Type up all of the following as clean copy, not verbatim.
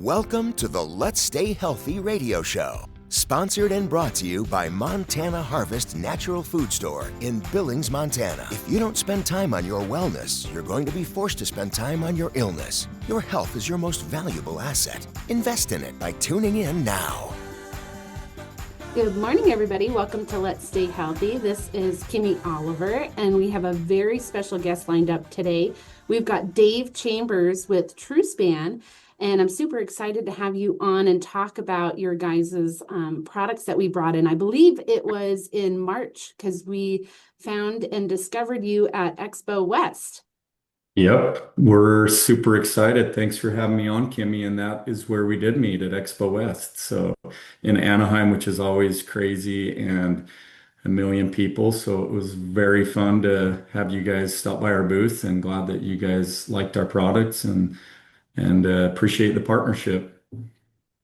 Welcome to the Let's Stay Healthy radio show, sponsored and brought to you by Montana Harvest Natural Food Store in Billings, Montana. If you don't spend time on your wellness, you're going to be forced to spend time on your illness. Your health is your most valuable asset. Invest in it by tuning in now. Good morning, everybody. Welcome to Let's Stay Healthy. This is Kimmy Oliver, and we have a very special guest lined up today. We've got Dave Chambers with TruSpan, and I'm super excited to have you on and talk about your guys' products that we brought in. I believe it was in March because we found and discovered you at Expo West. Yep, we're super excited. Thanks for having me on, Kimmy. And that is where we did meet at Expo West. So in Anaheim, which is always crazy and a million people. So it was very fun to have you guys stop by our booth, and glad that you guys liked our products and appreciate the partnership.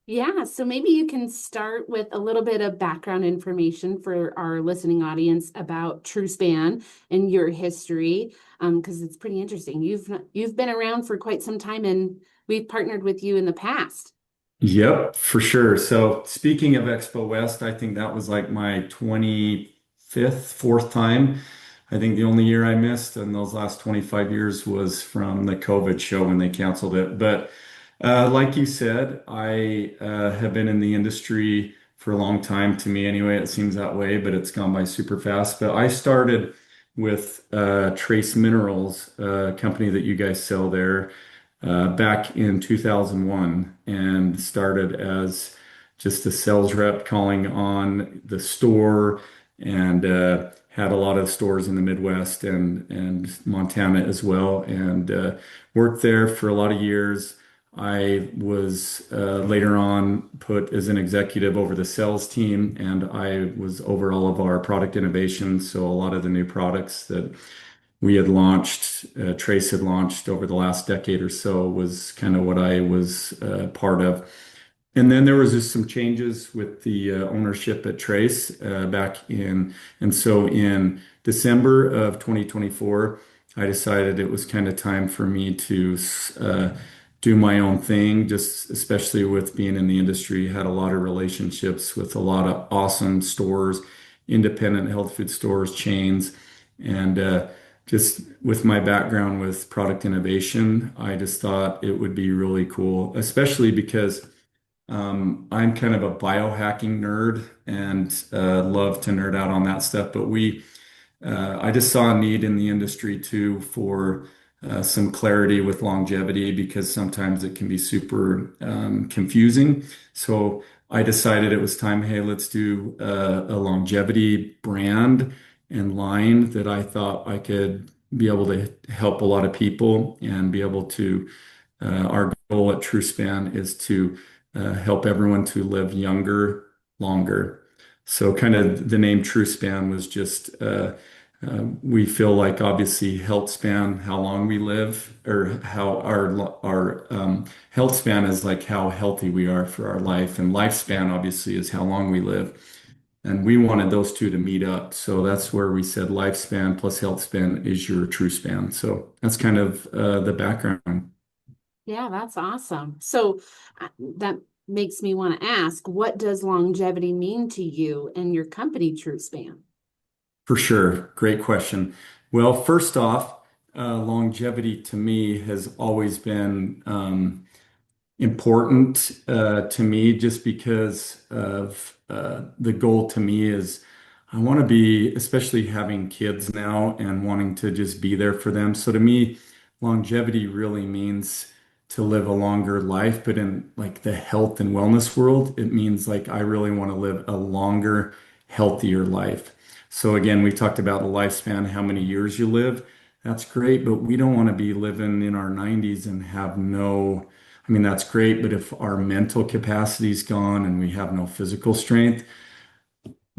Yeah, so maybe you can start with a little bit of background information for our listening audience about TruSpan and your history, because it's pretty interesting. You've been around for quite some time, and we've partnered with you in the past. Yep, for sure. So speaking of Expo West, I think that was like my 25th, fourth time. I think the only year I missed in those last 25 years was from the COVID show when they canceled it. But like you said, I have been in the industry for a long time. To me, anyway, it seems that way, but it's gone by super fast. But I started with Trace Minerals, a company that you guys sell there, back in 2001, and started as just a sales rep calling on the store, and had a lot of stores in the Midwest and Montana as well, and worked there for a lot of years. I was later on put as an executive over the sales team, and I was over all of our product innovation. So a lot of the new products that we had launched, Trace had launched over the last decade or so, was kind of what I was part of. And then there was just some changes with the ownership at Trace and so in December of 2024, I decided it was kind of time for me to do my own thing, just especially with being in the industry. Had a lot of relationships with a lot of awesome stores, independent health food stores, chains, and just with my background with product innovation, I just thought it would be really cool, especially because I'm kind of a biohacking nerd and love to nerd out on that stuff. But I just saw a need in the industry too for some clarity with longevity, because sometimes it can be super confusing. So I decided it was time, hey, let's do a longevity brand and line that I thought I could be able to help a lot of people and be able to. Our goal at TruSpan is to help everyone to live younger, longer. So kind of the name TruSpan was just we feel like obviously health span, how long we live, or how our health span is like how healthy we are for our life, and lifespan obviously is how long we live. And we wanted those two to meet up. So that's where we said lifespan plus health span is your TruSpan. So that's kind of the background. Yeah, that's awesome. So that makes me want to ask, what does longevity mean to you and your company, TruSpan? For sure. Great question. Well, first off, longevity to me has always been important to me, just because of the goal to me is I want to be, especially having kids now and wanting to just be there for them. So to me, longevity really means to live a longer life, but in like the health and wellness world, it means like I really want to live a longer, healthier life. So again, we talked about the lifespan, how many years you live. That's great, but we don't want to be living in our 90s and have no, I mean, that's great, but if our mental capacity is gone and we have no physical strength,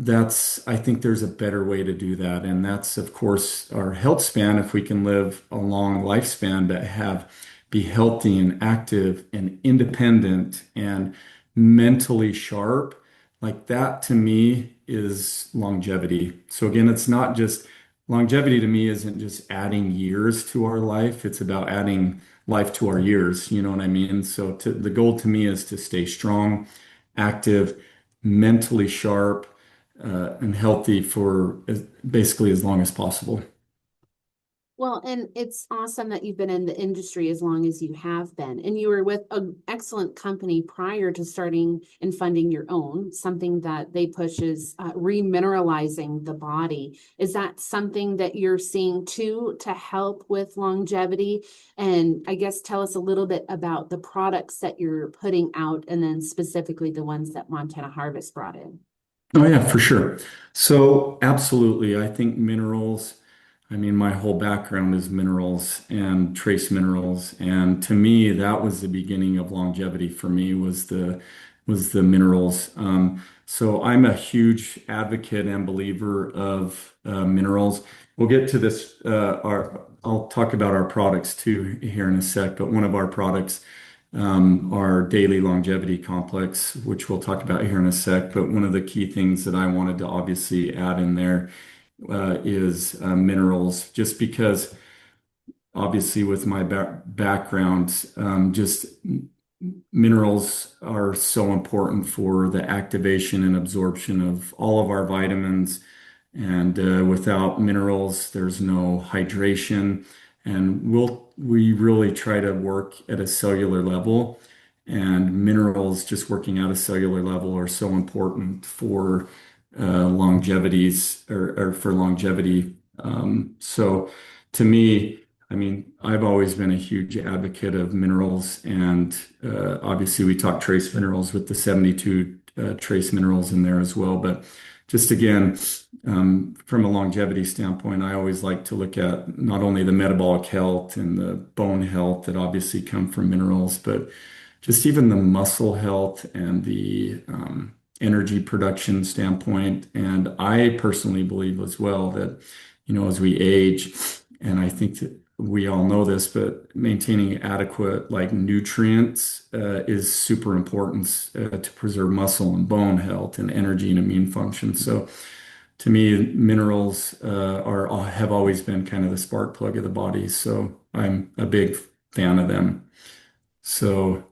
I think there's a better way to do that. And that's, of course, our health span. If we can live a long lifespan, but be healthy and active and independent and mentally sharp, like that to me is longevity. So again, it's not just longevity to me isn't just adding years to our life, it's about adding life to our years. You know what I mean? So the goal to me is to stay strong, active, mentally sharp, and healthy for basically as long as possible. Well, and it's awesome that you've been in the industry as long as you have been. And you were with an excellent company prior to starting and funding your own. Something that they push is remineralizing the body. Is that something that you're seeing too to help with longevity? And I guess tell us a little bit about the products that you're putting out and then specifically the ones that Montana Harvest brought in. Oh, yeah, for sure. So, absolutely. I think minerals, I mean, my whole background is minerals and trace minerals. And to me, that was the beginning of longevity for me was the minerals. So I'm a huge advocate and believer of minerals. We'll get to this, I'll talk about our products too here in a sec, but one of our products our daily longevity complex, which we'll talk about here in a sec. But one of the key things that I wanted to obviously add in there is minerals, just because obviously with my background, just minerals are so important for the activation and absorption of all of our vitamins. And without minerals, there's no hydration. And we really try to work at a cellular level. And minerals, just working at a cellular level, are so important for longevities or for longevity. So to me, I mean, I've always been a huge advocate of minerals, and obviously we talk trace minerals with the 72 trace minerals in there as well. But just again, from a longevity standpoint, I always like to look at not only the metabolic health and the bone health that obviously come from minerals, but just even the muscle health and the energy production standpoint. And I personally believe as well that, as we age, and I think that we all know this, but maintaining adequate like nutrients is super important to preserve muscle and bone health and energy and immune function. So to me, minerals have always been kind of the spark plug of the body. So I'm a big fan of them. So,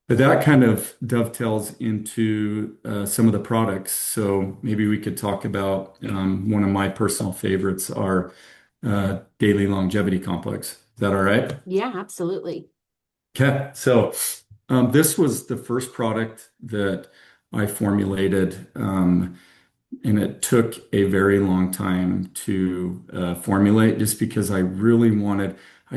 but that kind of dovetails into some of the products. So maybe we could talk about one of my personal favorites, our daily longevity complex. Is that all right? Yeah, absolutely. Okay. So this was the first product that I formulated. And it took a very long time to formulate just because I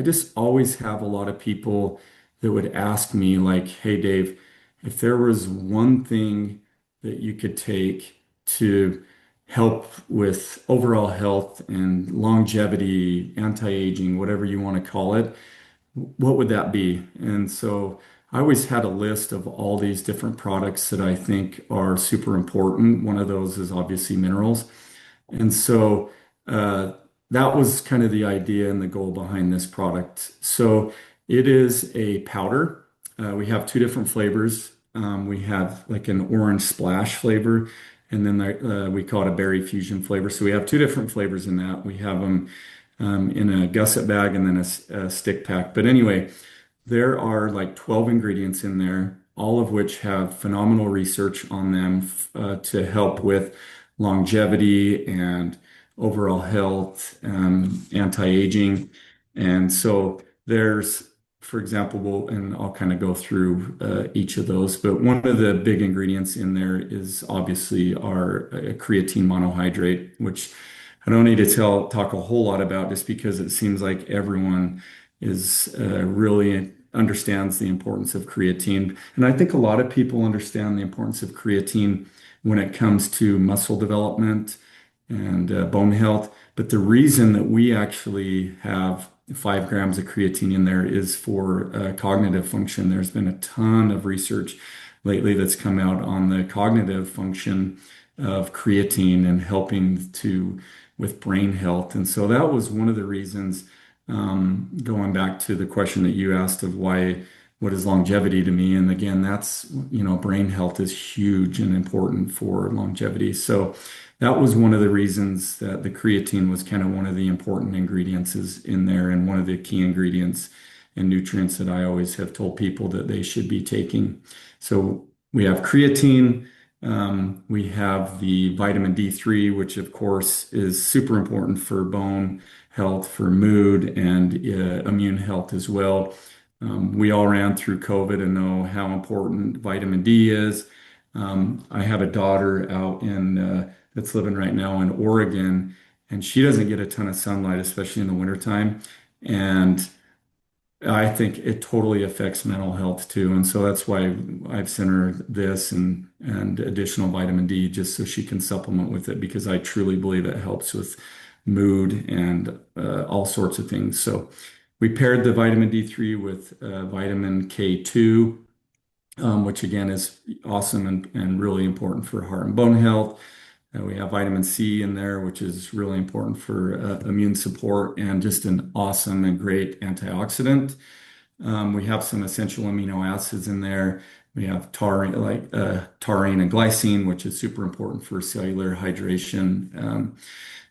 just always have a lot of people that would ask me, like, hey, Dave, if there was one thing that you could take to help with overall health and longevity, anti-aging, whatever you want to call it, what would that be? And so I always had a list of all these different products that I think are super important. One of those is obviously minerals. And so that was kind of the idea and the goal behind this product. So it is a powder. We have two different flavors. We have like an orange splash flavor, and then we call it a berry fusion flavor. So we have two different flavors in that. We have them in a gusset bag and then a stick pack. But anyway, there are like 12 ingredients in there, all of which have phenomenal research on them to help with longevity and overall health, anti-aging. And so there's, for example, and I'll kind of go through each of those, but one of the big ingredients in there is obviously our creatine monohydrate, which I don't need to talk a whole lot about just because it seems like everyone is really understands the importance of creatine. And I think a lot of people understand the importance of creatine when it comes to muscle development and bone health. But the reason that we actually have 5 grams of creatine in there is for cognitive function. There's been a ton of research lately that's come out on the cognitive function of creatine and helping with brain health. And so that was one of the reasons, going back to the question that you asked of why what is longevity to me. And again, that's, brain health is huge and important for longevity. So that was one of the reasons that the creatine was kind of one of the important ingredients is in there, and one of the key ingredients and nutrients that I always have told people that they should be taking. So we have creatine. We have the vitamin D3, which of course is super important for bone health, for mood, and immune health as well. We all ran through COVID and know how important vitamin D is. I have a daughter out in that's living right now in Oregon, and she doesn't get a ton of sunlight, especially in the wintertime. And I think it totally affects mental health too. And so that's why I've sent her this and additional vitamin D just so she can supplement with it, because I truly believe it helps with mood and all sorts of things. So we paired the vitamin D3 with vitamin K2, which again is awesome and really important for heart and bone health. We have vitamin C in there, which is really important for immune support and just an awesome and great antioxidant. We have some essential amino acids in there. We have taurine, taurine and glycine, which is super important for cellular hydration.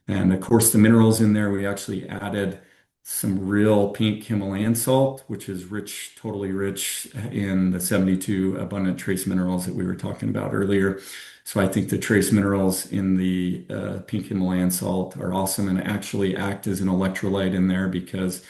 And of course, the minerals in there, we actually added some real pink Himalayan salt, which is rich, totally rich in the 72 abundant trace minerals that we were talking about earlier. So I think the trace minerals in the pink Himalayan salt are awesome and actually act as an electrolyte in there, because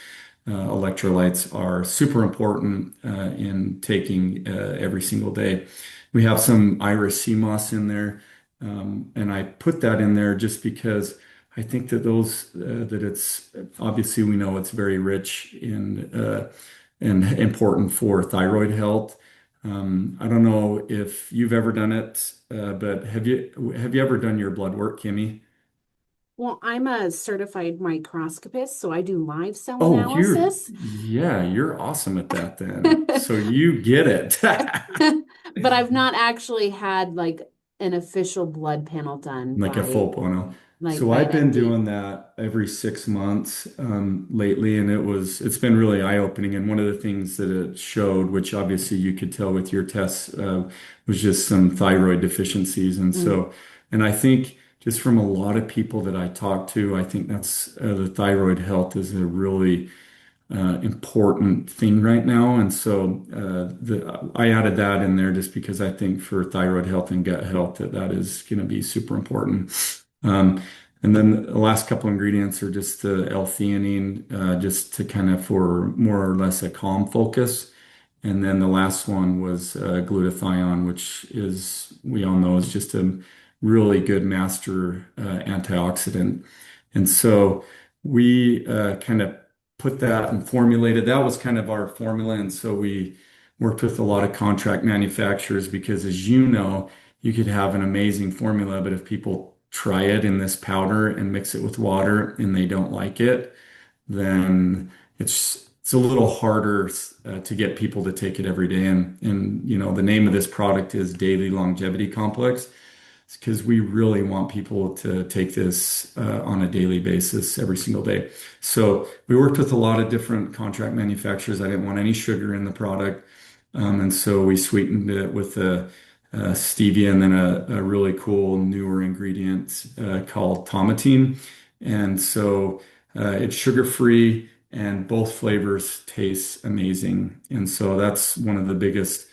electrolytes are super important in taking every single day. We have some Irish sea moss in there, and I put that in there just because I think that that it's obviously we know it's very rich in and important for thyroid health. I don't know if you've ever done it, but have you ever done your blood work, Kimmy? Well, I'm a certified microscopist, so I do live cell Oh, analysis. you're awesome at that then. So you get it. But I've not actually had like an official blood panel done Like a by full bono. So by I've an been MD. doing that every 6 months lately, and it's been really eye-opening. And one of the things that it showed, which obviously you could tell with your tests, was just some thyroid deficiencies. And Mm. so, and I think just from a lot of people that I talk to, I think that's the thyroid health is a really important thing right now. And so I added that in there just because I think for thyroid health and gut health that is going to be super important. Um, and then the last couple ingredients are just the L-theanine, just to kind of for more or less a calm focus. And then the last one was glutathione, which is, we all know, is just a really good master antioxidant. And so we kind of put that and formulated. That was kind of our formula. And so we worked with a lot of contract manufacturers because, as you know, you could have an amazing formula, but if people try it in this powder and mix it with water and they don't like it, then it's a little harder to get people to take it every day. And the name of this product is Daily Longevity Complex. It's because we really want people to take this on a daily basis every single day. So we worked with a lot of different contract manufacturers. I didn't want any sugar in the product. And so we sweetened it with stevia and then a really cool newer ingredient called tomatine. And so it's sugar-free and both flavors taste amazing. And so that's one of the biggest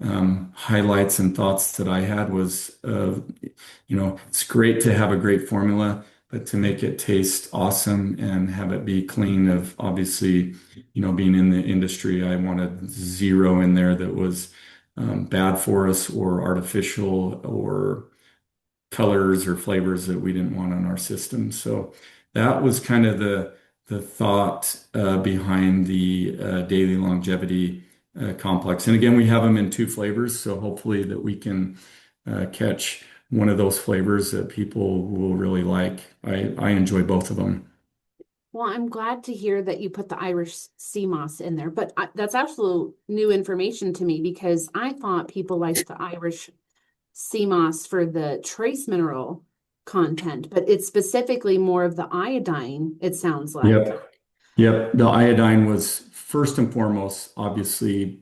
highlights and thoughts that I had was, it's great to have a great formula, but to make it taste awesome and have it be clean of obviously, being in the industry, I wanted zero in there that was bad for us or artificial or colors or flavors that we didn't want on our system. So that was kind of the thought behind the daily longevity complex. And again, we have them in two flavors, so hopefully that we can catch one of those flavors that people will really like. I enjoy both of them. Well, I'm glad to hear that you put the Irish sea moss in there, but that's absolute new information to me because I thought people liked the Irish sea moss for the trace mineral content, but it's specifically more of the iodine, it sounds like. Yep. Yep. The iodine was first and foremost, obviously,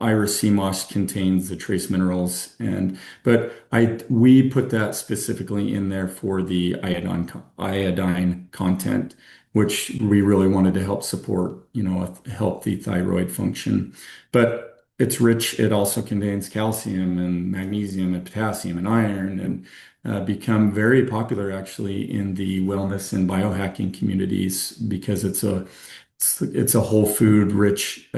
Irish sea moss contains the trace minerals, and but I we put that specifically in there for the iodine content, which we really wanted to help support, a healthy thyroid function. But it's rich. It also contains calcium and magnesium and potassium and iron, and become very popular actually in the wellness and biohacking communities because it's a whole food rich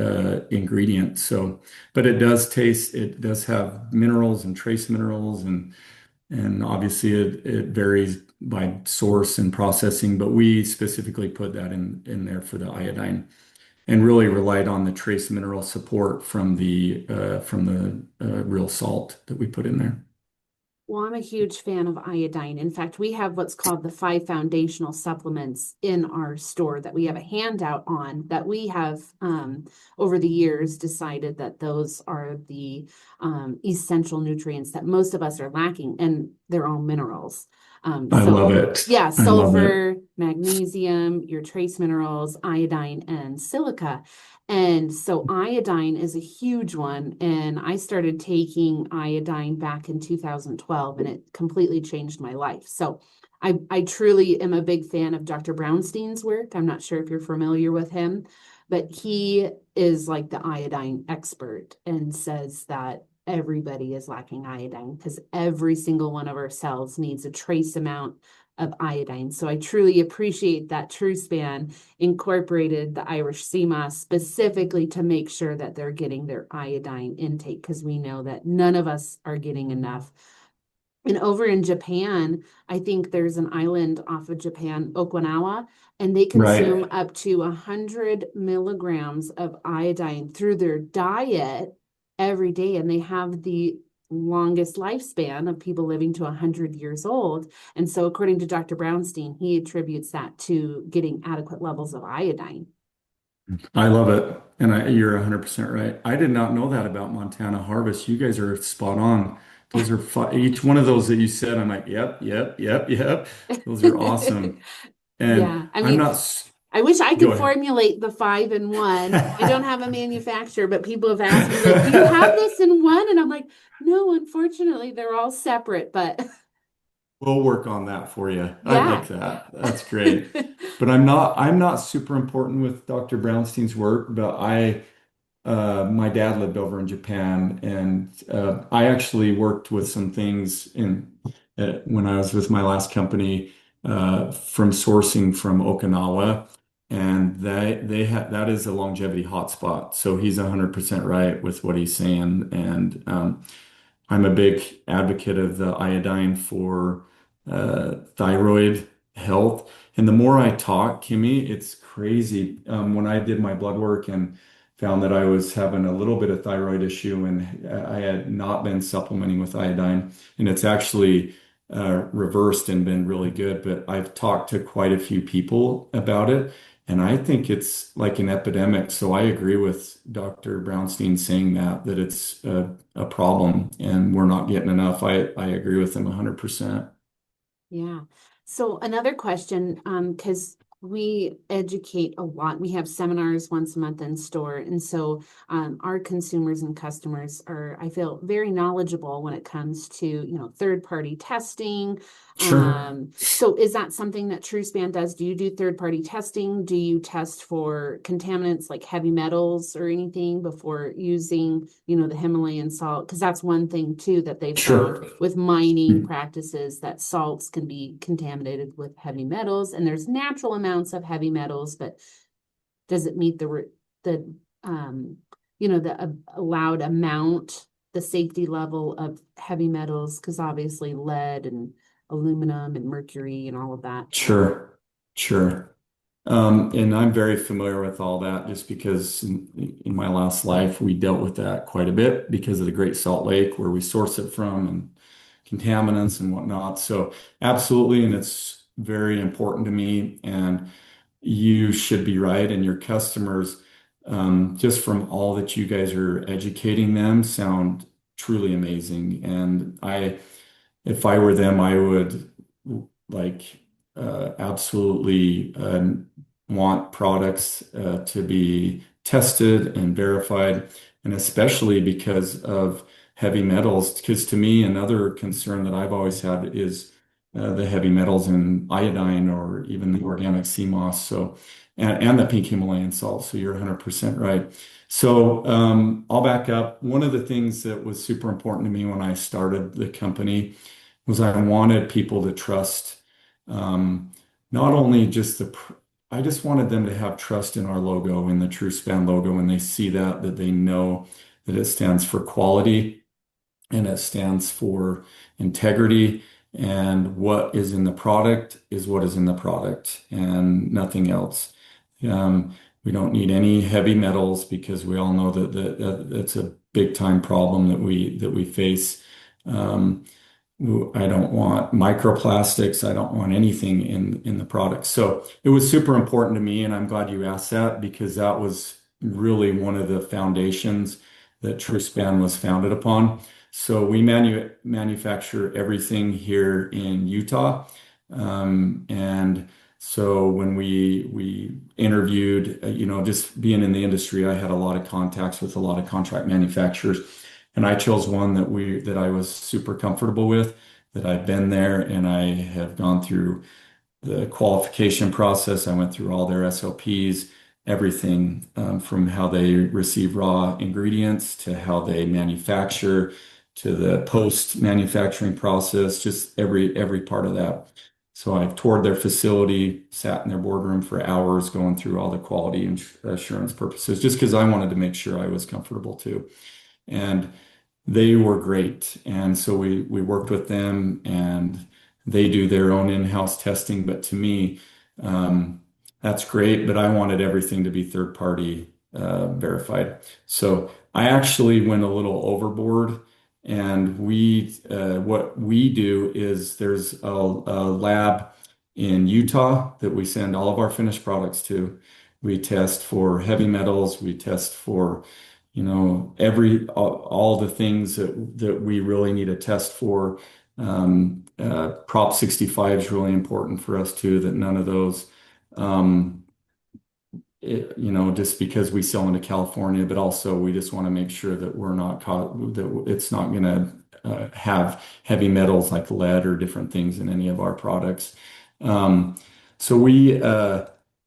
ingredient. So, but it does have minerals and trace minerals, and obviously it varies by source and processing, but we specifically put that in there for the iodine and really relied on the trace mineral support from the real salt that we put in there. Well, I'm a huge fan of iodine. In fact, we have what's called the five foundational supplements in our store that we have a handout on that we have over the years decided that those are the essential nutrients that most of us are lacking, and they're all minerals. I love So, it. yeah, I love it. sulfur, magnesium, your trace minerals, iodine, and silica. And so iodine is a huge one. And I started taking iodine back in 2012, and it completely changed my life. So I truly am a big fan of Dr. Brownstein's work. I'm not sure if you're familiar with him, but he is like the iodine expert and says that everybody is lacking iodine because every single one of our cells needs a trace amount of iodine. So I truly appreciate that TruSpan incorporated the Irish sea moss specifically to make sure that they're getting their iodine intake because we know that none of us are getting enough. And over in Japan, I think there's an island off of Japan, Okinawa, and they consume Right. up to 100 milligrams of iodine through their diet every day. And they have the longest lifespan of people living to 100 years old. And so, according to Dr. Brownstein, he attributes that to getting adequate levels of iodine. I love it. And you're 100% right. I did not know that about Montana Harvest. You guys are spot on. Those are each one of those that you said, I'm like, yep, yep, yep, yep. Those are awesome. And Yeah, I I'm mean, not, I wish I go could ahead. formulate the 5-in-1. I don't have a manufacturer, but people have asked me, like, do you have this in one? And I'm like, no, unfortunately, they're all separate, but We'll work on that for you. I yeah. like that. That's great. But I'm not super important with Dr. Brownstein's work, but my dad lived over in Japan, and I actually worked with some things when I was with my last company from sourcing from Okinawa, and that is a longevity hotspot. So he's 100% right with what he's saying, and I'm a big advocate of the iodine for thyroid health. And the more I talk, Kimmy, it's crazy. When I did my blood work and found that I was having a little bit of thyroid issue and I had not been supplementing with iodine, and it's actually reversed and been really good. But I've talked to quite a few people about it, and I think it's like an epidemic. So I agree with Dr. Brownstein saying that it's a problem and we're not getting enough. I agree with him 100%. Yeah. So another question, because we educate a lot. We have seminars once a month in store. And so our consumers and customers are, I feel, very knowledgeable when it comes to, third-party testing. Sure. So is that something that TruSpan does? Do you do third-party testing? Do you test for contaminants like heavy metals or anything before using, the Himalayan salt? Because that's one thing too that they've found Sure. with mining practices that salts can be contaminated with heavy metals, and there's natural amounts of heavy metals, but does it meet the the allowed amount, the safety level of heavy metals? Because obviously lead and aluminum and mercury and all of that. Sure. Sure. And I'm very familiar with all that just because in my last life we dealt with that quite a bit because of the Great Salt Lake where we source it from and contaminants and whatnot. So absolutely, and it's very important to me. And you should be right, and your customers, just from all that you guys are educating them, sound truly amazing. And if I were them, I would like absolutely want products to be tested and verified, and especially because of heavy metals. Because to me, another concern that I've always had is the heavy metals in iodine or even the organic sea moss. So, and the pink Himalayan salt. So you're 100% right. So I'll back up. One of the things that was super important to me when I started the company was I wanted people to trust not only just I just wanted them to have trust in our logo, in the TruSpan logo, when they see that they know that it stands for quality and it stands for integrity. And what is in the product is what is in the product and nothing else. We don't need any heavy metals because we all know that that's a big time problem that we face. Um, I don't want microplastics. I don't want anything in the product. So it was super important to me, and I'm glad you asked that because that was really one of the foundations that TruSpan was founded upon. So we manufacture everything here in Utah, and so when we interviewed, just being in the industry, I had a lot of contacts with a lot of contract manufacturers. And I chose one that I was super comfortable with, that I've been there and I have gone through the qualification process. I went through all their SOPs, everything from how they receive raw ingredients to how they manufacture to the post-manufacturing process, just every part of that. So I've toured their facility, sat in their boardroom for hours going through all the quality and assurance purposes, just because I wanted to make sure I was comfortable too. And they were great. And so we worked with them and they do their own in-house testing. But to me, that's great, but I wanted everything to be third party verified. So I actually went a little overboard and what we do is there's a lab in Utah that we send all of our finished products to. We test for heavy metals, we test for all the things that we really need to test for. Prop 65 is really important for us too, that none of those, just because we sell into California, but also we just want to make sure that we're not caught, that it's not going to have heavy metals like lead or different things in any of our products. So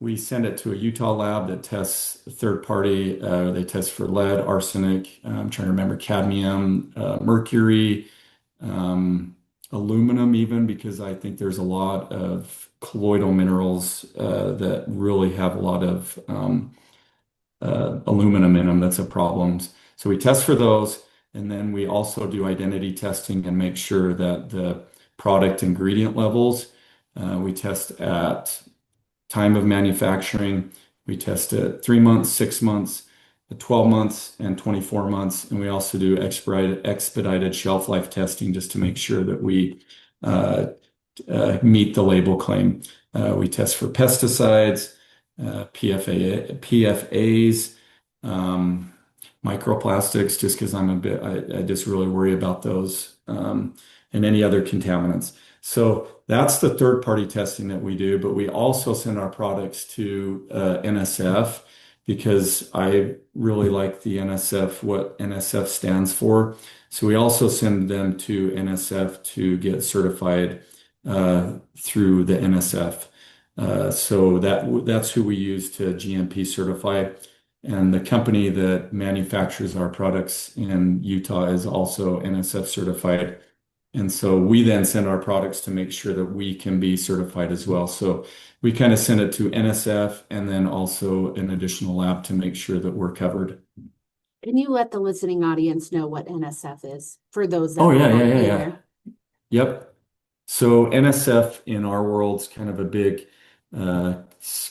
we send it to a Utah lab that tests third party. They test for lead, arsenic, I'm trying to remember, cadmium, mercury, aluminum even, because I think there's a lot of colloidal minerals that really have a lot of aluminum in them. That's a problem. So we test for those, and then we also do identity testing and make sure that the product ingredient levels, we test at time of manufacturing. We test it 3 months, 6 months, 12 months, and 24 months. And we also do expedited shelf life testing just to make sure that we meet the label claim. We test for pesticides, PFAs, microplastics, just because I just really worry about those, and any other contaminants. So that's the third party testing that we do, but we also send our products to NSF because I really like the NSF, what NSF stands for. So we also send them to NSF to get certified through the NSF. So that's who we use to GMP certify. And the company that manufactures our products in Utah is also NSF certified. And so we then send our products to make sure that we can be certified as well. So we kind of send it to NSF and then also an additional lab to make sure that we're covered. Can you let the listening audience know what NSF is for those that Oh, yeah, might not yeah, yeah, be yeah. aware? Yep. So NSF in our world's kind of a big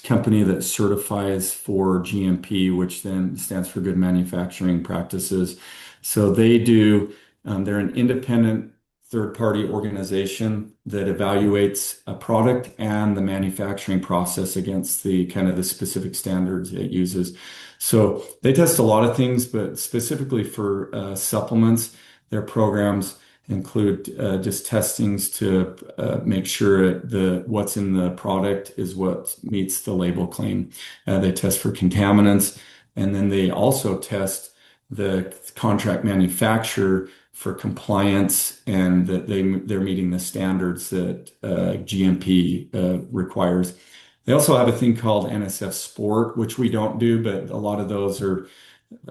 company that certifies for GMP, which then stands for Good Manufacturing Practices. So they're an independent third-party organization that evaluates a product and the manufacturing process against the kind of the specific standards it uses. So they test a lot of things, but specifically for supplements, their programs include just testings to make sure what's in the product is what meets the label claim. They test for contaminants. And then they also test the contract manufacturer for compliance and that they're meeting the standards that GMP requires. They also have a thing called NSF Sport, which we don't do, but a lot of those are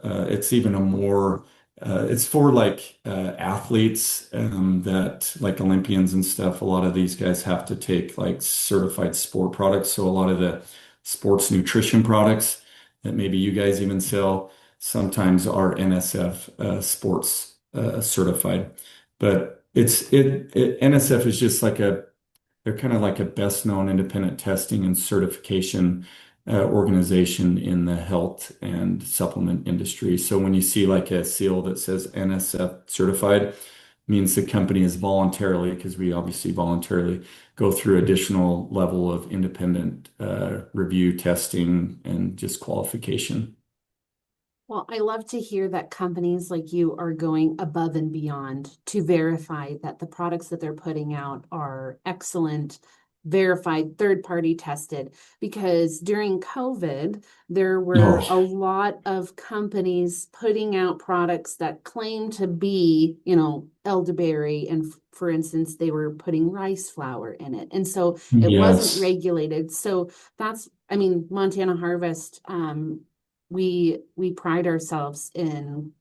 it's even a more it's for like athletes that like Olympians and stuff. A lot of these guys have to take like certified sport products. So a lot of the sports nutrition products that maybe you guys even sell sometimes are NSF sports certified. But NSF is just like they're kind of like a best known independent testing and certification organization in the health and supplement industry. So when you see like a seal that says NSF certified, means the company is voluntarily, because we obviously voluntarily go through additional level of independent review testing and just qualification. Well, I love to hear that companies like you are going above and beyond to verify that the products that they're putting out are excellent, verified, third party tested. Because during COVID, there were a Oh, lot of companies putting out products that claim to be, you know, elderberry. And for instance, they were putting rice flour in it. And so it wasn't yes. regulated. So that's, I mean, Montana Harvest, we pride ourselves in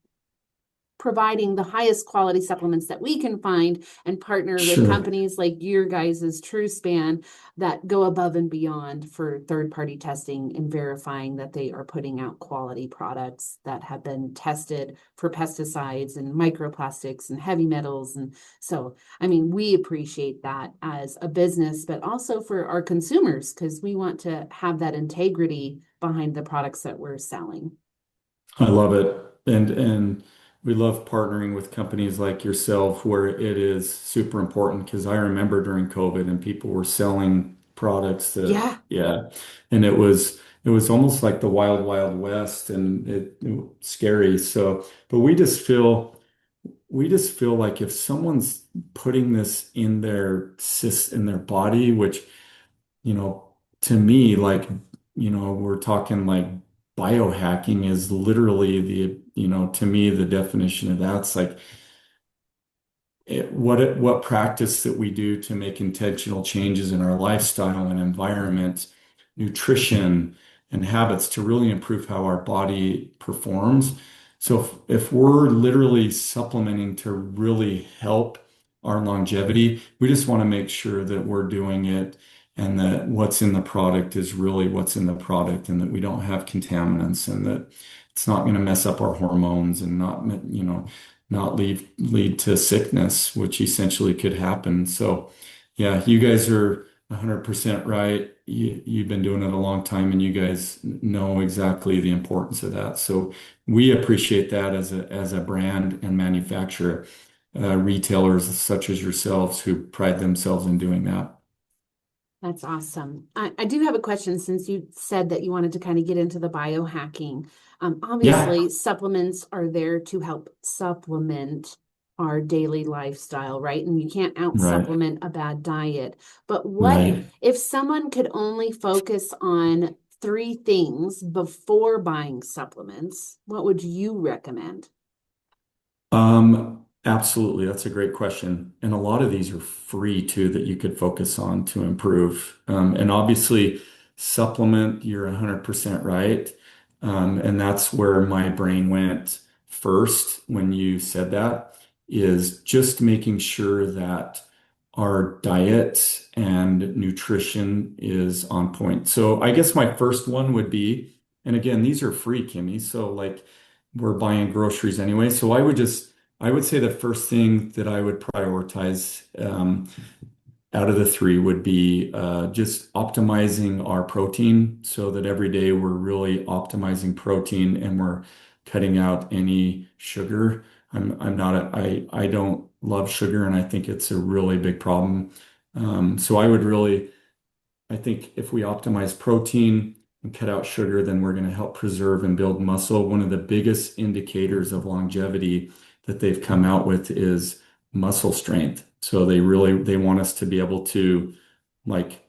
providing the highest quality supplements that we can find and partner with Sure. companies like your guys's TruSpan that go above and beyond for third party testing and verifying that they are putting out quality products that have been tested for pesticides and microplastics and heavy metals. And so, I mean, we appreciate that as a business, but also for our consumers because we want to have that integrity behind the products that we're selling. I love it. And we love partnering with companies like yourself where it is super important because I remember during COVID and people were selling products that, Yeah. yeah, and it was almost like the wild, wild west and it was scary. So, but we just feel like if someone's putting this in their body, which you know, to me, like, we're talking like biohacking is literally to me, the definition of that's like what practice that we do to make intentional changes in our lifestyle and environment, nutrition and habits to really improve how our body performs. So if we're literally supplementing to really help our longevity, we just want to make sure that we're doing it and that what's in the product is really what's in the product and that we don't have contaminants and that it's not going to mess up our hormones and not lead to sickness, which essentially could happen. So, yeah, you guys are 100% right. You've been doing it a long time, and you guys know exactly the importance of that. So we appreciate that as a brand and manufacturer, retailers such as yourselves who pride themselves in doing that. That's awesome. I do have a question since you said that you wanted to kind of get into the biohacking. Yeah, Obviously, supplements are there to help supplement our daily lifestyle, right? And you can't out right, supplement a bad diet. But what right. if someone could only focus on three things before buying supplements? What would you recommend? Absolutely. That's a great question. And a lot of these are free too that you could focus on to improve. And obviously, supplement, you're 100% right. And that's where my brain went first when you said that, is just making sure that our diet and nutrition is on point. So I guess my first one would be, and again, these are free, Kimmy. So like we're buying groceries anyway. So I would say the first thing that I would prioritize out of the three would be just optimizing our protein so that every day we're really optimizing protein and we're cutting out any sugar. I'm not I don't love sugar and I think it's a really big problem. So I think if we optimize protein and cut out sugar, then we're going to help preserve and build muscle. One of the biggest indicators of longevity that they've come out with is muscle strength. So they want us to be able to like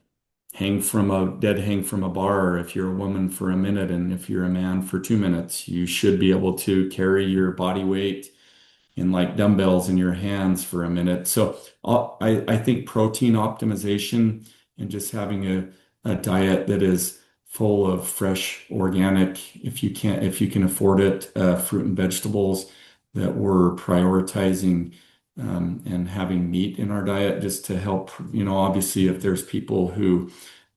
hang from a bar if you're a woman for a minute, and if you're a man for 2 minutes. You should be able to carry your body weight in like dumbbells in your hands for a minute. So I think protein optimization and just having a diet that is full of fresh, organic, if you can afford it, fruit and vegetables, that we're prioritizing, and having meat in our diet just to help, obviously if there's people who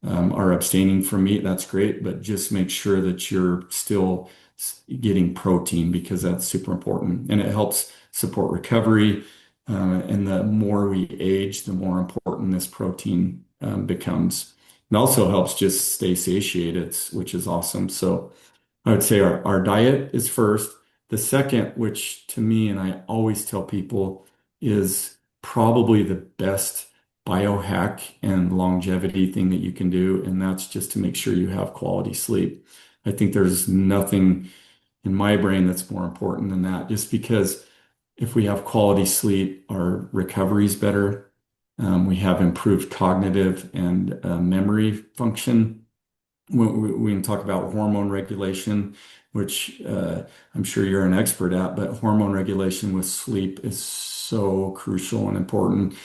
are abstaining from meat, that's great, but just make sure that you're still getting protein because that's super important and it helps support recovery. And the more we age, the more important this protein becomes. It also helps just stay satiated, which is awesome. So I would say our diet is first. The second, which to me, and I always tell people, is probably the best biohack and longevity thing that you can do. And that's just to make sure you have quality sleep. I think there's nothing in my brain that's more important than that, just because if we have quality sleep, our recovery is better. We have improved cognitive and memory function. We can talk about hormone regulation, which I'm sure you're an expert at, but hormone regulation with sleep is so crucial and important.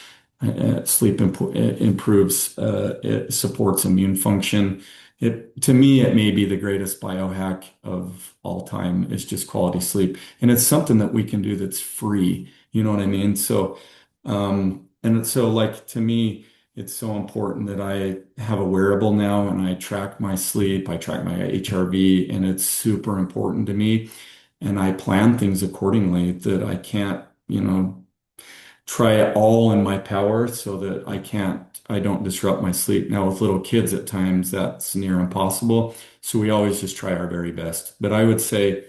Improves, it supports immune function. To me, it may be the greatest biohack of all time is just quality sleep. And it's something that we can do that's free. You know what I mean? So like to me, it's so important that I have a wearable now and I track my sleep, I track my HRV, and it's super important to me. And I plan things accordingly that I can't, try it all in my power so that I don't disrupt my sleep. Now, with little kids, at times that's near impossible. So we always just try our very best. But I would say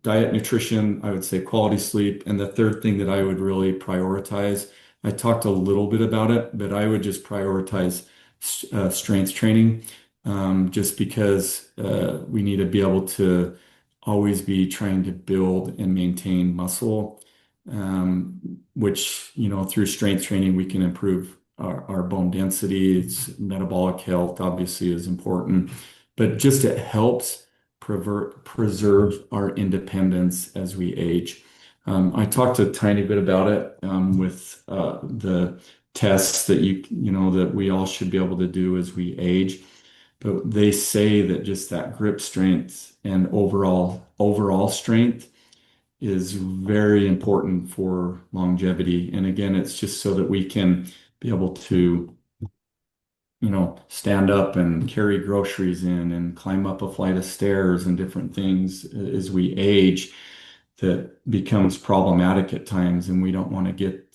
diet, nutrition, I would say quality sleep. And the third thing that I would really prioritize, I talked a little bit about it, but I would just prioritize strength training, just because we need to be able to always be trying to build and maintain muscle, which, through strength training, we can improve our bone density. Metabolic health obviously is important, but just it helps preserve our independence as we age. I talked a tiny bit about it with the tests that we all should be able to do as we age. But they say that just that grip strength and overall strength is very important for longevity. And again, it's just so that we can be able to, stand up and carry groceries in and climb up a flight of stairs and different things as we age that becomes problematic at times. And we don't want to get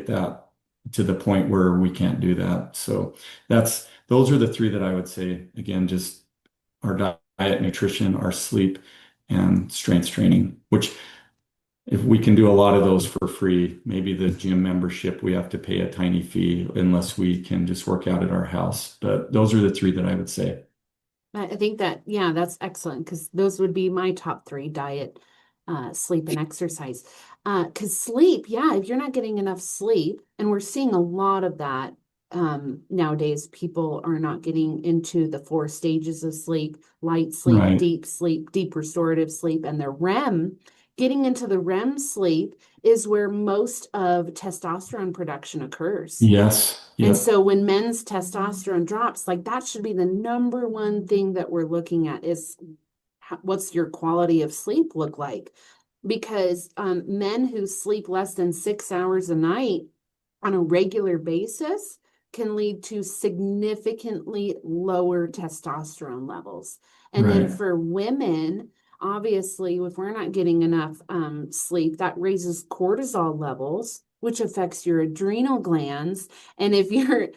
that to the point where we can't do that. So those are the three that I would say, again, just our diet, nutrition, our sleep, and strength training, which if we can do a lot of those for free, maybe the gym membership, we have to pay a tiny fee unless we can just work out at our house. But those are the three that I would say. I think that, yeah, that's excellent because those would be my top three: diet, sleep, and exercise. Because sleep, yeah, if you're not getting enough sleep, and we're seeing a lot of that nowadays, people are not getting into the four stages of sleep: light sleep, Right. deep restorative sleep, and the REM. Getting into the REM sleep is where most of testosterone production occurs. Yes. And Yep. so when men's testosterone drops, like that should be the number one thing that we're looking at is what's your quality of sleep look like? Because men who sleep less than 6 hours a night on a regular basis can lead to significantly lower testosterone levels. And then Right. for women, obviously, if we're not getting enough sleep, that raises cortisol levels, which affects your adrenal glands. And if you're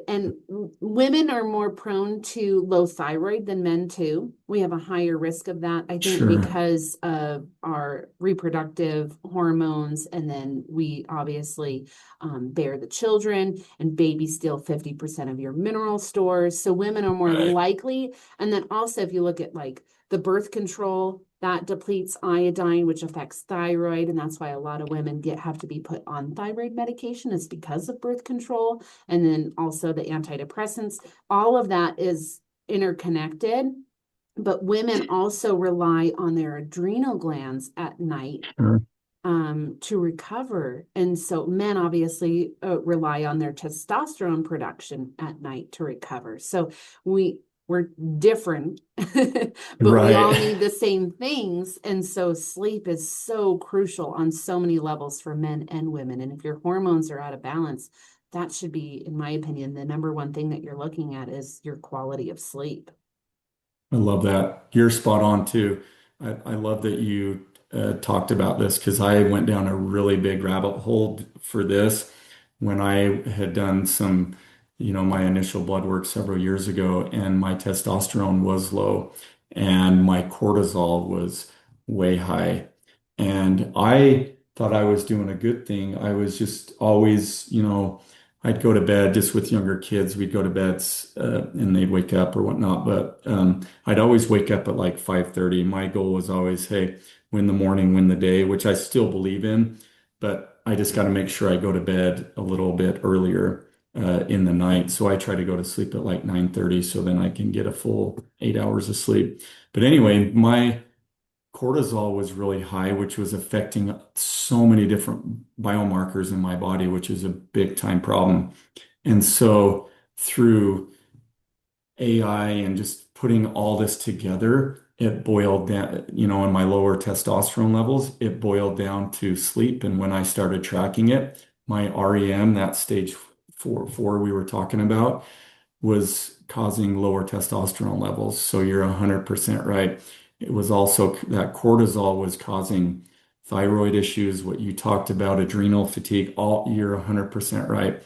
and women are more prone to low thyroid than men too. We have a higher risk of that, I think, Sure. because of our reproductive hormones. And then we obviously bear the children, and babies steal 50% of your mineral stores. So women are more Right. likely. And then also, if you look at like the birth control that depletes iodine, which affects thyroid, and that's why a lot of women have to be put on thyroid medication. It's because of birth control, and then also the antidepressants. All of that is interconnected, but women also rely on their adrenal glands at night Sure. to recover. And so men obviously rely on their testosterone production at night to recover. So we're different, but we all Right. need the same things. And so sleep is so crucial on so many levels for men and women. And if your hormones are out of balance, that should be, in my opinion, the number one thing that you're looking at is your quality of sleep. I love that. You're spot on too. I love that you talked about this because I went down a really big rabbit hole for this when I had done some, my initial blood work several years ago, and my testosterone was low and my cortisol was way high. And I thought I was doing a good thing. I was just always, I'd go to bed just with younger kids. We'd go to bed and they'd wake up or whatnot. But I'd always wake up at like 5:30. My goal was always, hey, win the morning, win the day, which I still believe in. But I just got to make sure I go to bed a little bit earlier in the night. So I try to go to sleep at like 9:30 so then I can get a full 8 hours of sleep. But anyway, my cortisol was really high, which was affecting so many different biomarkers in my body, which is a big time problem. And so through AI and just putting all this together, it boiled down, in my lower testosterone levels, it boiled down to sleep. And when I started tracking it, my REM, that stage four we were talking about, was causing lower testosterone levels. So you're 100% right. It was also that cortisol was causing thyroid issues, what you talked about, adrenal fatigue, you're 100% right.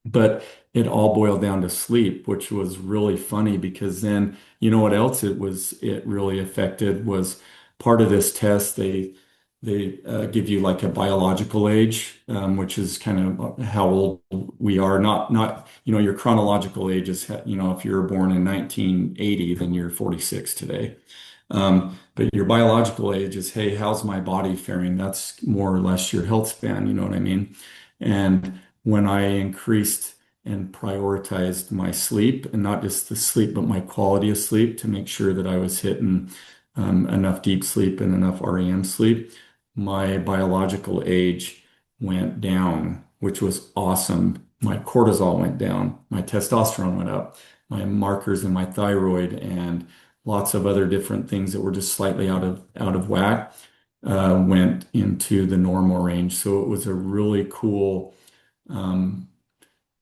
But it all boiled down to sleep, which was really funny because then, what else it really affected was part of this test. They give you like a biological age, which is kind of how old we are. Not, your chronological age is, if you were born in 1980, then you're 46 today. But your biological age is, hey, how's my body faring? That's more or less your health span, you know what I mean? And when I increased and prioritized my sleep, and not just the sleep, but my quality of sleep to make sure that I was hitting enough deep sleep and enough REM sleep, my biological age went down, which was awesome. My cortisol went down, my testosterone went up, my markers in my thyroid and lots of other different things that were just slightly out of whack went into the normal range. So it was a really cool,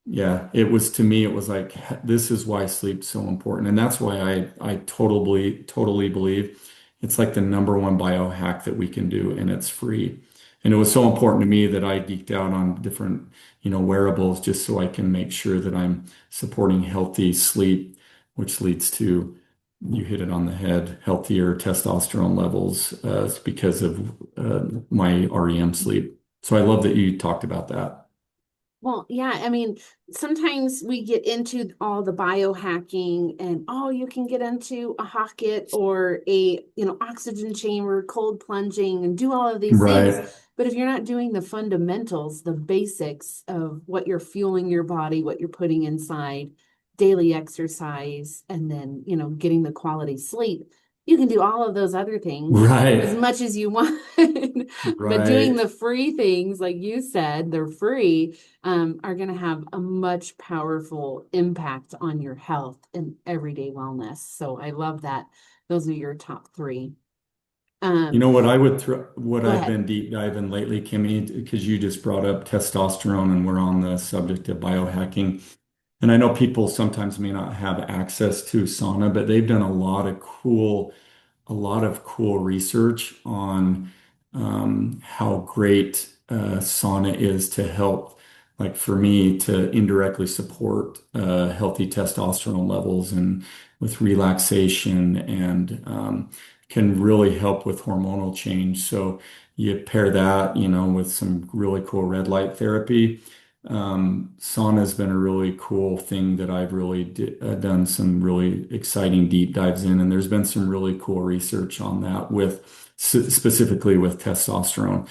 yeah, it was to me, it was like, this is why sleep's so important. And that's why I totally believe it's like the number one biohack that we can do, and it's free. And it was so important to me that I geeked out on different, wearables just so I can make sure that I'm supporting healthy sleep, which leads to, you hit it on the head, healthier testosterone levels because of my REM sleep. So I love that you talked about that. Well, yeah, I mean, sometimes we get into all the biohacking and oh, you can get into a Hocket or oxygen chamber, cold plunging and do all of these things. Right. But if you're not doing the fundamentals, the basics of what you're fueling your body, what you're putting inside, daily exercise, and then, getting the quality sleep, you can do all of those other things as Right. much as you want. But doing Right. the free things, like you said, they're free, are going to have a much powerful impact on your health and everyday wellness. So I love that. Those are your top three. You Um, know what I would throw, what Go I've ahead. been deep diving lately, Kimmy, because you just brought up testosterone and we're on the subject of biohacking. And I know people sometimes may not have access to sauna, but they've done a lot of cool research on how great sauna is to help, like for me, to indirectly support healthy testosterone levels and with relaxation and can really help with hormonal change. So you pair that, with some really cool red light therapy. Sauna has been a really cool thing that I've really done some really exciting deep dives in, and there's been some really cool research on that with specifically with testosterone.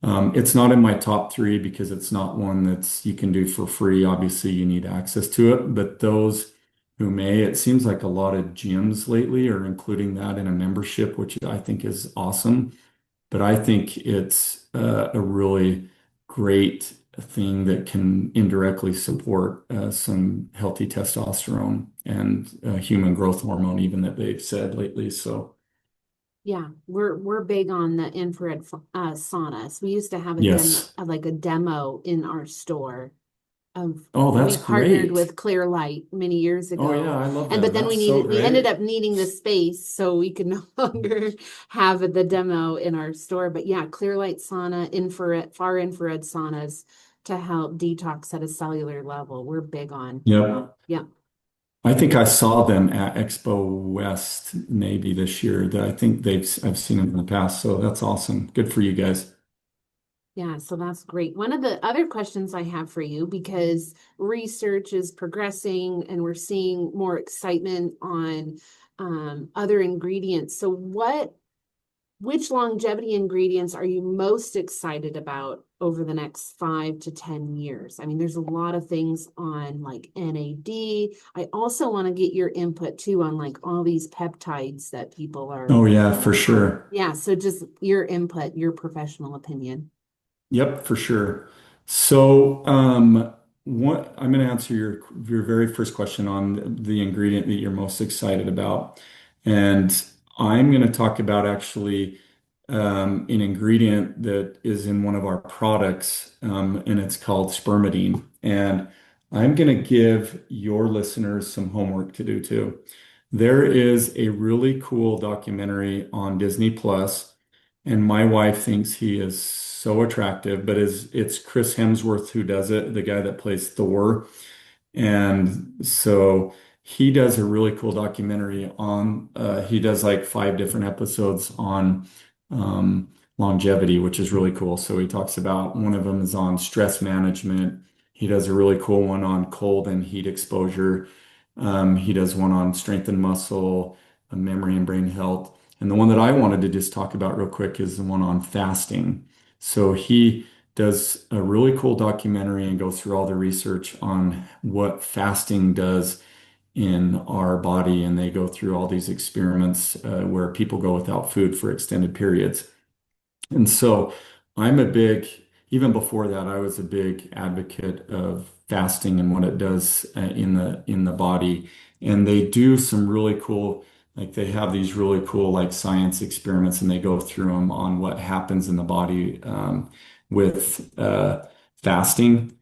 It's not in my top three because it's not one that's you can do for free. Obviously, you need access to it, but those who may, it seems like a lot of gyms lately are including that in a membership, which I think is awesome. But I think it's a really great thing that can indirectly support some healthy testosterone and human growth hormone, even that they've said lately. So, Yeah, we're big on the infrared saunas. We used to have a yes. like a demo in our store of Oh, we that's partnered great. with Clear Light many years Oh, yeah, ago. I love And but that. then That's so we ended great. up needing the space so we could no longer have the demo in our store. But yeah, Clear Light sauna, infrared, far infrared saunas to help detox at a cellular level. We're big on. Yep. Yeah. I think I saw them at Expo West maybe this year. That I think I've seen them in the past. So that's awesome. Good for you guys. Yeah, so that's great. One of the other questions I have for you, because research is progressing and we're seeing more excitement on other ingredients. So which longevity ingredients are you most excited about over the next 5 to 10 years? I mean, there's a lot of things on like NAD. I also want to get your input too on like all these peptides that people are Oh, yeah, for on. sure. Yeah, so just your input, your professional opinion. Yep, for sure. So, what I'm going to answer your very first question on the ingredient that you're most excited about, and I'm going to talk about actually an ingredient that is in one of our products, and it's called spermidine. And I'm going to give your listeners some homework to do too. There is a really cool documentary on Disney Plus, and my wife thinks he is so attractive, but it's Chris Hemsworth who does it, the guy that plays Thor. And so he does a really cool documentary on, he does like 5 different episodes on longevity, which is really cool. So he talks about one of them is on stress management. He does a really cool one on cold and heat exposure. He does one on strength and muscle, memory and brain health. And the one that I wanted to just talk about real quick is the one on fasting. So he does a really cool documentary and goes through all the research on what fasting does in our body. And they go through all these experiments where people go without food for extended periods. And so I'm a big, even before that, I was a big advocate of fasting and what it does in the body. And they do some really cool, like they have these really cool like science experiments, and they go through them on what happens in the body with fasting.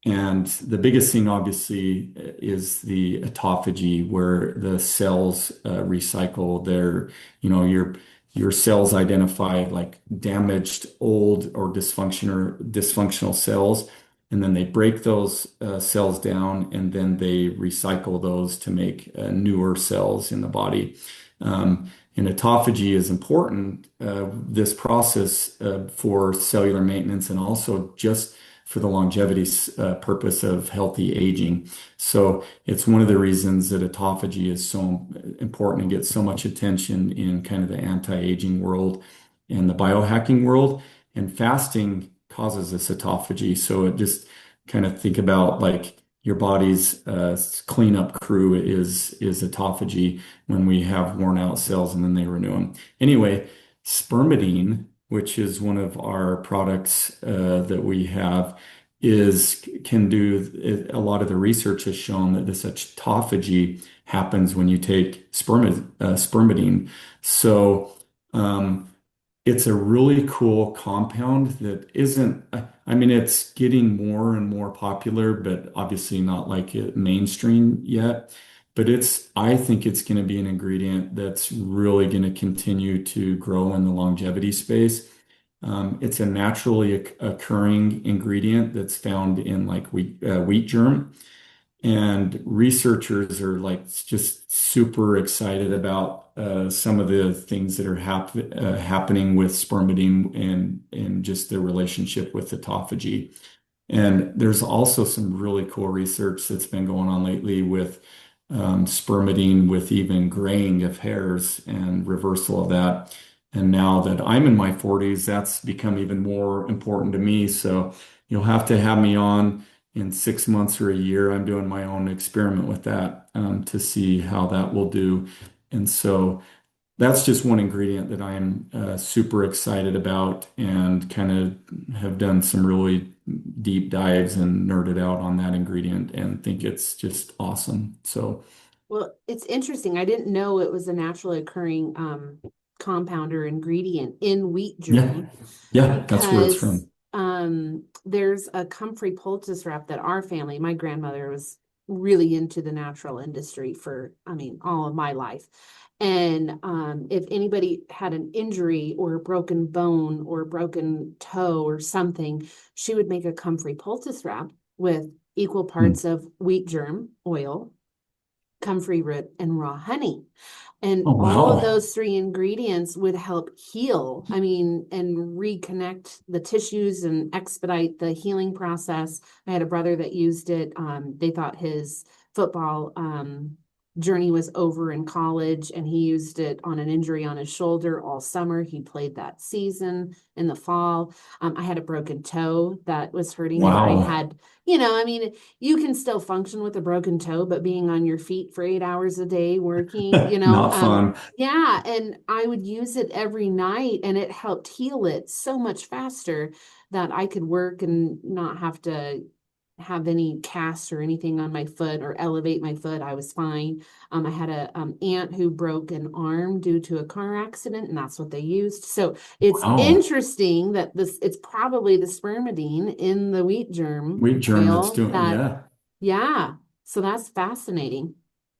And the biggest thing, obviously, is the autophagy, where the cells recycle their, your cells identify like damaged, old, or dysfunctional cells, and then they break those cells down, and then they recycle those to make newer cells in the body. And autophagy is important, this process for cellular maintenance and also just for the longevity purpose of healthy aging. So it's one of the reasons that autophagy is so important and gets so much attention in kind of the anti-aging world and the biohacking world. And fasting causes this autophagy. So it just kind of think about like your body's cleanup crew is autophagy when we have worn out cells and then they renew them. Anyway, spermidine, which is one of our products that we have, is can do a lot of the research has shown that this autophagy happens when you take spermidine. So it's a really cool compound that isn't, I mean, it's getting more and more popular, but obviously not like it mainstream yet. But I think it's going to be an ingredient that's really going to continue to grow in the longevity space. It's a naturally occurring ingredient that's found in like wheat germ. And researchers are like just super excited about some of the things that are happening with spermidine and just the relationship with autophagy. And there's also some really cool research that's been going on lately with spermidine, with even graying of hairs and reversal of that. And now that I'm in my 40s, that's become even more important to me. So you'll have to have me on in 6 months or a year. I'm doing my own experiment with that to see how that will do. And so that's just one ingredient that I'm super excited about and kind of have done some really deep dives and nerded out on that ingredient and think it's just awesome. So, Well, it's interesting. I didn't know it was a naturally occurring compound or ingredient in wheat yeah, germ yeah, that's where it's because from. there's a comfrey poultice wrap that our family, my grandmother was really into the natural industry for, I mean, all of my life. And if anybody had an injury or a broken bone or a broken toe or something, she would make a comfrey poultice wrap with equal Hmm. parts of wheat germ oil, comfrey root, and raw honey. And Oh, all of wow. those three ingredients would help heal, I mean, and reconnect the tissues and expedite the healing process. I had a brother that used it. They thought his football journey was over in college, and he used it on an injury on his shoulder all summer. He played that season in the fall. I had a broken toe that was hurting, and I Wow. had, I mean, you can still function with a broken toe, but being on your feet for 8 hours a day working, Not fun. yeah, and I would use it every night and it helped heal it so much faster that I could work and not have to have any cast or anything on my foot or elevate my foot. I was fine. I had a aunt who broke an arm due to a car accident, and that's what they used. So it's Wow. interesting that it's probably the spermidine in the wheat germ Wheat germ that's oil doing, that, yeah. yeah. So that's fascinating.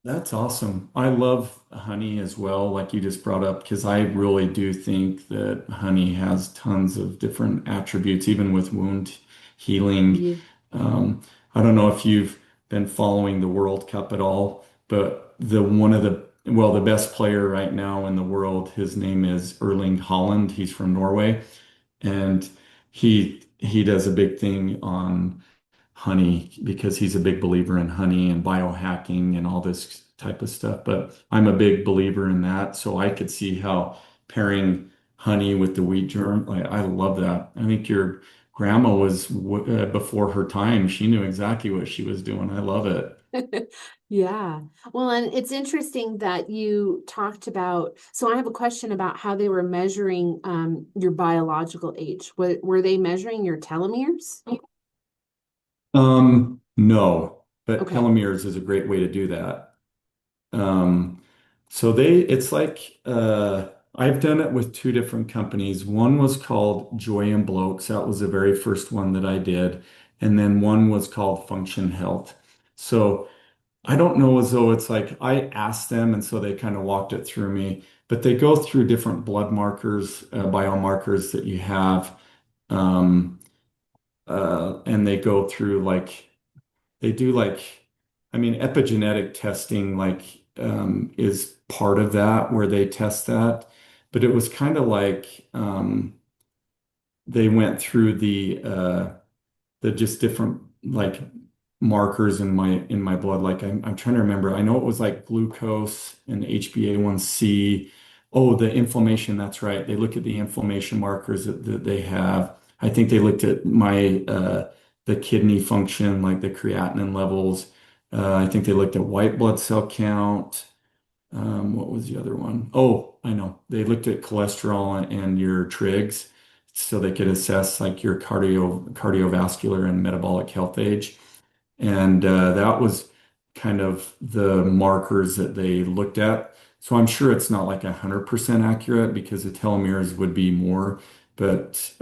That's awesome. I love honey as well, like you just brought up, because I really do think that honey has tons of different attributes, even with wound healing. Yeah. Um, I don't know if you've been following the World Cup at all, but the best player right now in the world, his name is Erling Haaland. He's from Norway, and he does a big thing on honey because he's a big believer in honey and biohacking and all this type of stuff. But I'm a big believer in that. So I could see how pairing honey with the wheat germ, like, I love that. I think your grandma was before her time. She knew exactly what she was doing. I love it. Yeah. Well, and it's interesting that you talked about, so I have a question about how they were measuring your biological age. Were they measuring your telomeres? No, but Okay. telomeres is a great way to do that. Um, it's like, I've done it with two different companies. One was called Joy and Blokes. That was the very first one that I did. And then one was called Function Health. So I don't know as though it's like I asked them, and so they kind of walked it through me, but they go through different blood markers, biomarkers that you have. Um, and they go through like, they do like, I mean, epigenetic testing, like, is part of that where they test that. But it was kind of like they went through the just different like markers in my blood. Like I'm trying to remember. I know it was like glucose and HbA1c. Oh, the inflammation. That's right. They look at the inflammation markers that they have. I think they looked at my the kidney function, like the creatinine levels. I think they looked at white blood cell count. What was the other one? Oh, I know. They looked at cholesterol and your trigs so they could assess like your cardiovascular and metabolic health age. And that was kind of the markers that they looked at. So I'm sure it's not like 100% accurate because the telomeres would be more, but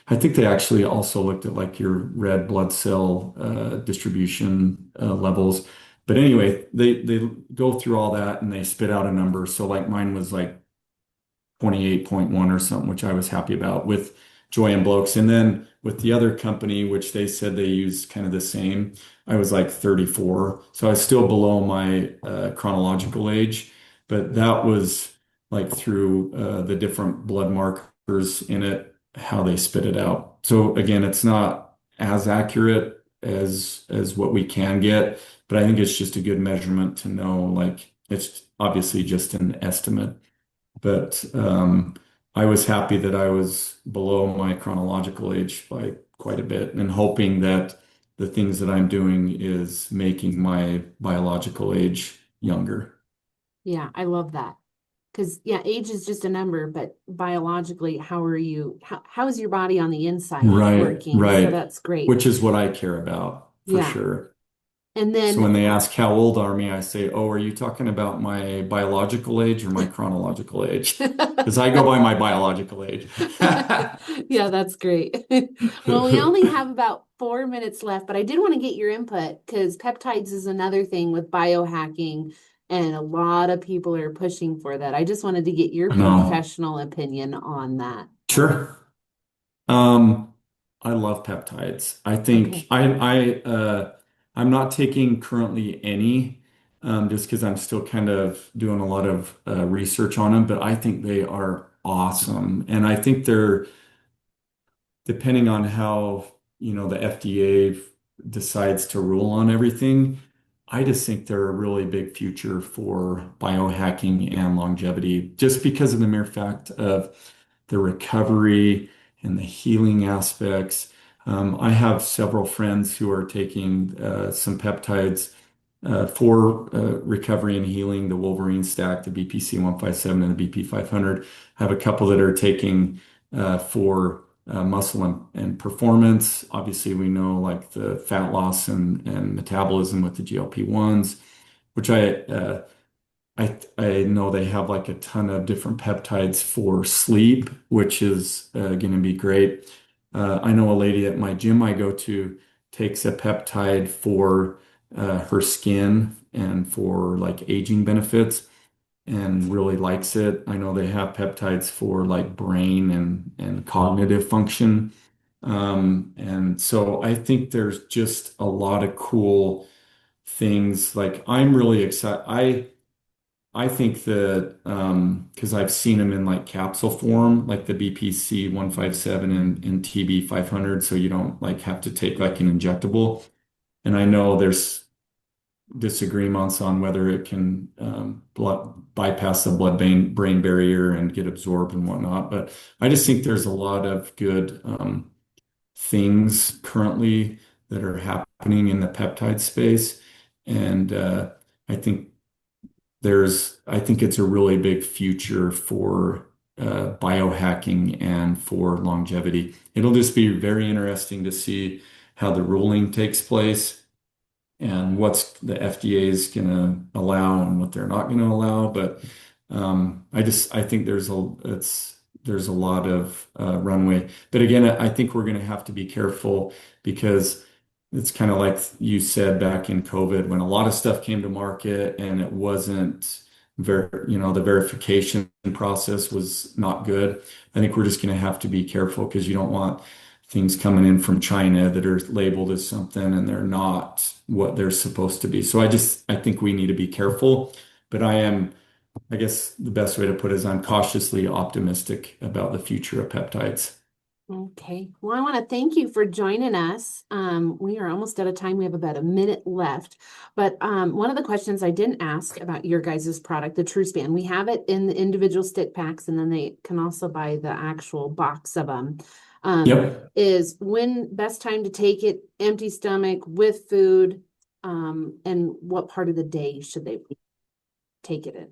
I think they actually also looked at like your red blood cell distribution levels. But anyway, they go through all that and they spit out a number. So like mine was like 28.1 or something, which I was happy about with Joy and Blokes. And then with the other company, which they said they used kind of the same, I was like 34. So I was still below my chronological age, but that was like through the different blood markers in it, how they spit it out. So again, it's not as accurate as what we can get, but I think it's just a good measurement to know, like it's obviously just an estimate. But I was happy that I was below my chronological age by quite a bit and hoping that the things that I'm doing is making my biological age younger. Yeah, I love that. Because yeah, age is just a number, but biologically, how is your body on the inside Right, working? So right. that's great. Which is what I care about for Yeah. sure. And So when then they ask how old are me, I say, "Oh, are you talking about my biological age or my chronological age?" Because I go by my biological age. yeah, that's great. Well, we only have about 4 minutes left, but I did want to get your input because peptides is another thing with biohacking, and a lot of people are pushing for that. I just wanted to get your No, professional opinion on that. sure. Um, I love peptides. I think Okay. I'm not taking currently any, just because I'm still kind of doing a lot of research on them, but I think they are awesome. And I think they're depending on how, the FDA decides to rule on everything, I just think they're a really big future for biohacking and longevity, just because of the mere fact of the recovery and the healing aspects. I have several friends who are taking some peptides for recovery and healing, the Wolverine stack, the BPC 157 and the BP 500. I have a couple that are taking for muscle and performance. Obviously, we know like the fat loss and metabolism with the GLP-1s, which I know they have like a ton of different peptides for sleep, which is going to be great. I know a lady at my gym I go to takes a peptide for her skin and for like aging benefits and really likes it. I know they have peptides for like brain and cognitive function. And so I think there's just a lot of cool things. Like I'm really excited. I think that because I've seen them in like capsule form, like the BPC 157 and TB 500, so you don't like have to take like an injectable. And I know there's disagreements on whether it can bypass the blood brain barrier and get absorbed and whatnot. But I just think there's a lot of good things currently that are happening in the peptide space. And I think I think it's a really big future for biohacking and for longevity. It'll just be very interesting to see how the ruling takes place and what's the FDA is going to allow and what they're not going to allow. But I think there's a lot of runway. But again, I think we're going to have to be careful because it's kind of like you said back in COVID when a lot of stuff came to market and it wasn't the verification process was not good. I think we're just going to have to be careful because you don't want things coming in from China that are labeled as something and they're not what they're supposed to be. So I think we need to be careful, but I guess the best way to put it is I'm cautiously optimistic about the future of peptides. Okay. Well, I want to thank you for joining us. We are almost out of time. We have about a minute left. But one of the questions I didn't ask about your guys' product, the TruSpan, we have it in the individual stick packs, and then they can also buy the actual box of them. Yep. Is when best time to take it, empty stomach, with food, and what part of the day should they take it in?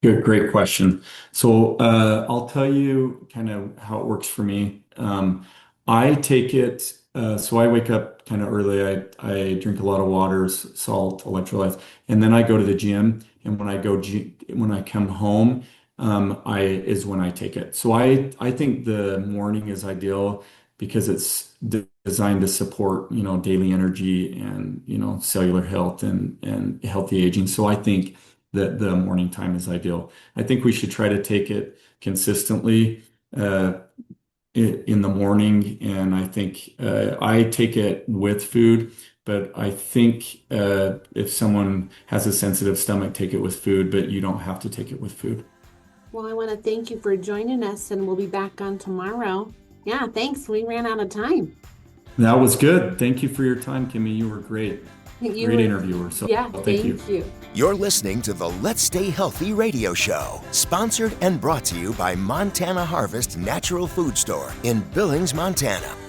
Good, great question. So I'll tell you kind of how it works for me. I take it, so I wake up kind of early. I drink a lot of waters, salt, electrolytes, and then I go to the gym. And when I come home, I is when I take it. So I think the morning is ideal because it's designed to support, daily energy and, cellular health and healthy aging. So I think that the morning time is ideal. I think we should try to take it consistently in the morning, and I think I take it with food. But I think if someone has a sensitive stomach, take it with food, but you don't have to take it with food. Well, I want to thank you for joining us, and we'll be back on tomorrow. Yeah, thanks. We ran out of time. That was good. Thank you for your time, Kimmy. You were great. You Great were, interviewer. So yeah, thank you. thank you. You're listening to the Let's Stay Healthy radio show, sponsored and brought to you by Montana Harvest Natural Food Store in Billings, Montana.